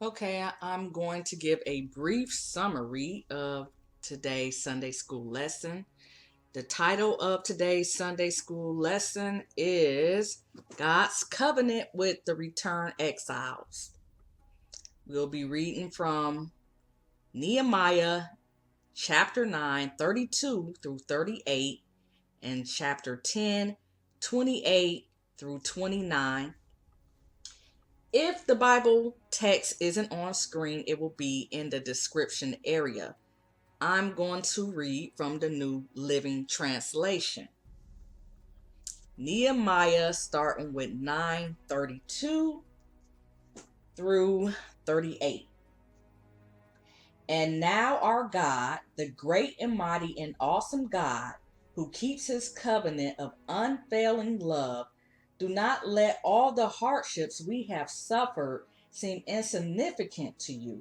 Okay, I'm going to give a brief summary of today's Sunday school lesson. The title of today's Sunday school lesson is God's Covenant with the Returned Exiles. We'll be reading from Nehemiah Chapter 9, 32 through 38, and Chapter 10, 28 through 29. If the Bible text isn't on screen, it will be in the description area. I'm going to read from the New Living Translation. Nehemiah starting with 9:32 through 38. And now our God, the great and mighty and awesome God, who keeps his covenant of unfailing love, do not let all the hardships we have suffered seem insignificant to you.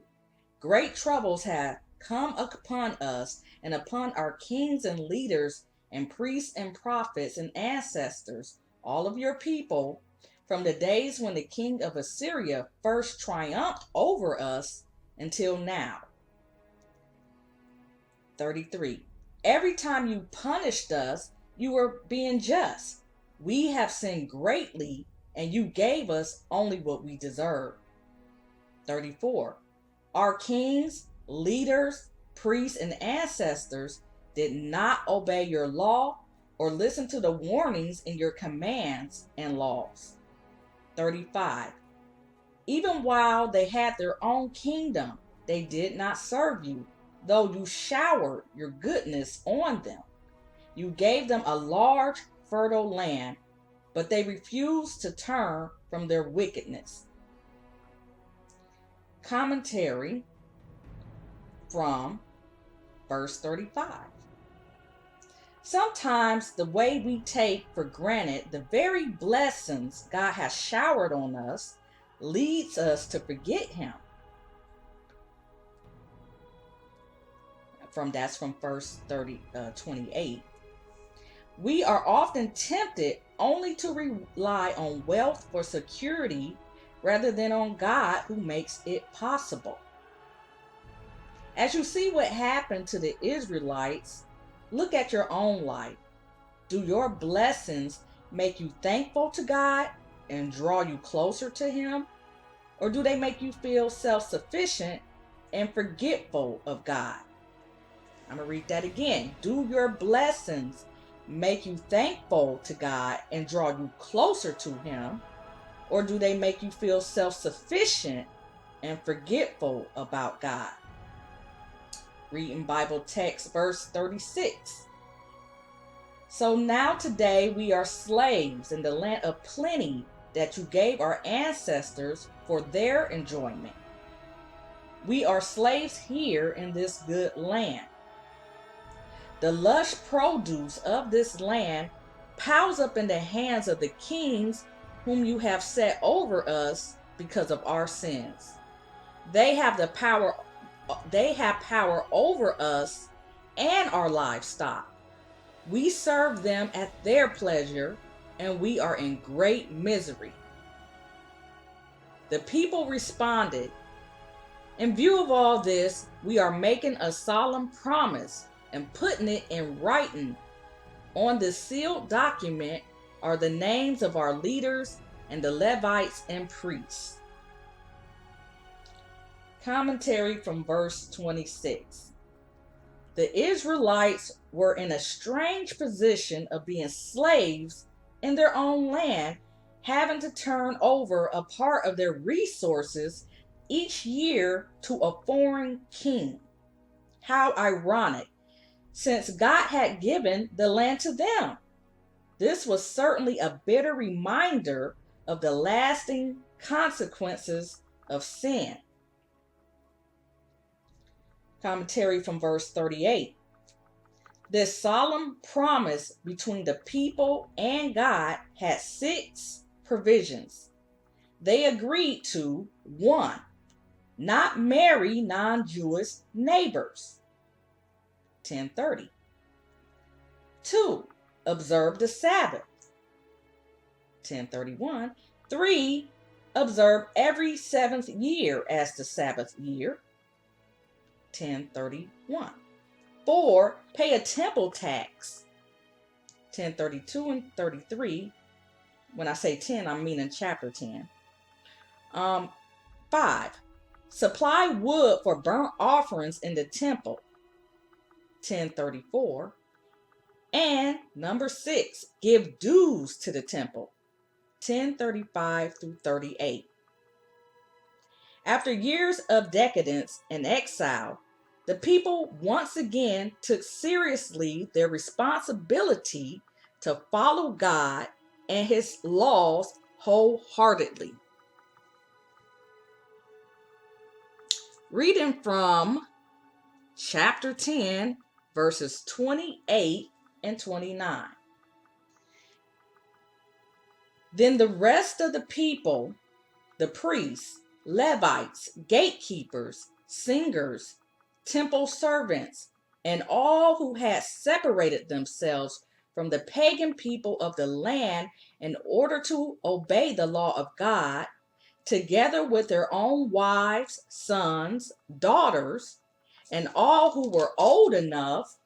Great troubles have come upon us and upon our kings and leaders and priests and prophets and ancestors, all of your people, from the days when the king of Assyria first triumphed over us until now. 33. Every time you punished us, you were being just. We have sinned greatly, and you gave us only what we deserved. 34. Our kings, leaders, priests, and ancestors did not obey your law or listen to the warnings in your commands and laws. 35. Even while they had their own kingdom, they did not serve you, though you showered your goodness on them. You gave them a large, fertile land, but they refused to turn from their wickedness. Commentary from verse 35. Sometimes the way we take for granted the very blessings God has showered on us leads us to forget him. That's from verse 28. We are often tempted only to rely on wealth for security rather than on God who makes it possible. As you see what happened to the Israelites, look at your own life. Do your blessings make you thankful to God and draw you closer to him? Or do they make you feel self-sufficient and forgetful of God? I'm going to read that again. Do your blessings make you thankful to God and draw you closer to him? Or do they make you feel self-sufficient and forgetful about God? Reading Bible text, verse 36. So now today we are slaves in the land of plenty that you gave our ancestors for their enjoyment. We are slaves here in this good land. The lush produce of this land piles up in the hands of the kings whom you have set over us because of our sins. They have power over us and our livestock. We serve them at their pleasure, and we are in great misery. The people responded, in view of all this, we are making a solemn promise and putting it in writing. On this sealed document are the names of our leaders and the Levites and priests. Commentary from verse 26. The Israelites were in a strange position of being slaves in their own land, having to turn over a part of their resources each year to a foreign king. How ironic, since God had given the land to them. This was certainly a bitter reminder of the lasting consequences of sin. Commentary from verse 38. This solemn promise between the people and God had 6 provisions. They agreed to 1. Not marry non-Jewish neighbors. 10:30. 2. Observe the Sabbath. 10:31. 3. Observe every seventh year as the Sabbath year. 1031. 4. Pay a temple tax. 1032 and 33. When I say 10, I mean in chapter 10. 5. Supply wood for burnt offerings in the temple. 1034. And number 6, give dues to the temple. 1035 through 38. After years of decadence and exile, the people once again took seriously their responsibility to follow God and his laws wholeheartedly. Reading from chapter 10, verses 28 and 29. Then the rest of the people, the priests, Levites, gatekeepers, singers, temple servants, and all who had separated themselves from the pagan people of the land in order to obey the law of God, together with their own wives, sons, daughters, and all who were old enough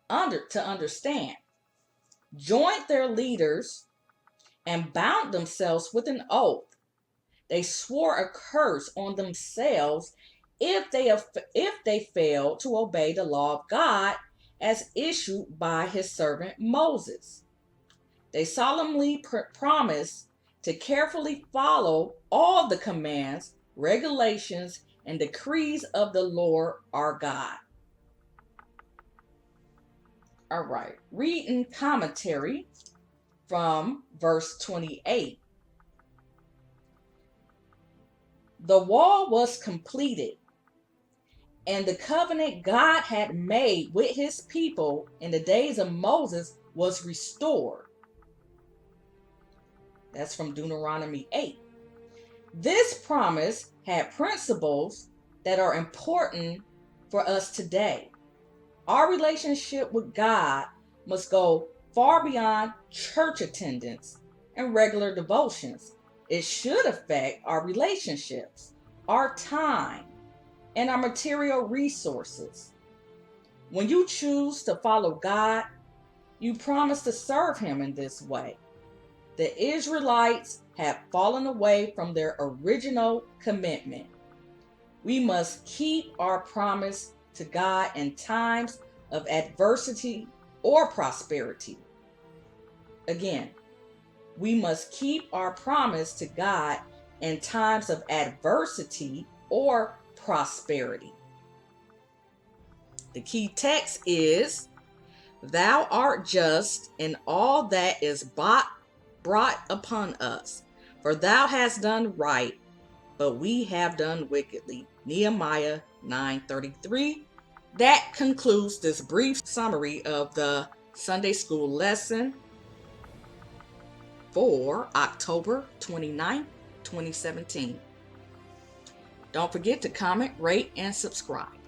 to understand, joined their leaders and bound themselves with an oath. They swore a curse on themselves if they failed to obey the law of God as issued by his servant Moses. They solemnly promised to carefully follow all the commands, regulations, and decrees of the Lord our God. All right, reading commentary from verse 28. The wall was completed, and the covenant God had made with his people in the days of Moses was restored. That's from Deuteronomy 8. This promise had principles that are important for us today. Our relationship with God must go far beyond church attendance and regular devotions. It should affect our relationships, our time, and our material resources. When you choose to follow God, you promise to serve him in this way. The Israelites have fallen away from their original commitment. We must keep our promise to God in times of adversity or prosperity. Again, we must keep our promise to God in times of adversity or prosperity. The key text is, "Thou art just in all that is brought upon us, for thou hast done right, but we have done wickedly." Nehemiah 9:33. That concludes this brief summary of the Sunday school lesson for October 29th, 2017. Don't forget to comment, rate, and subscribe.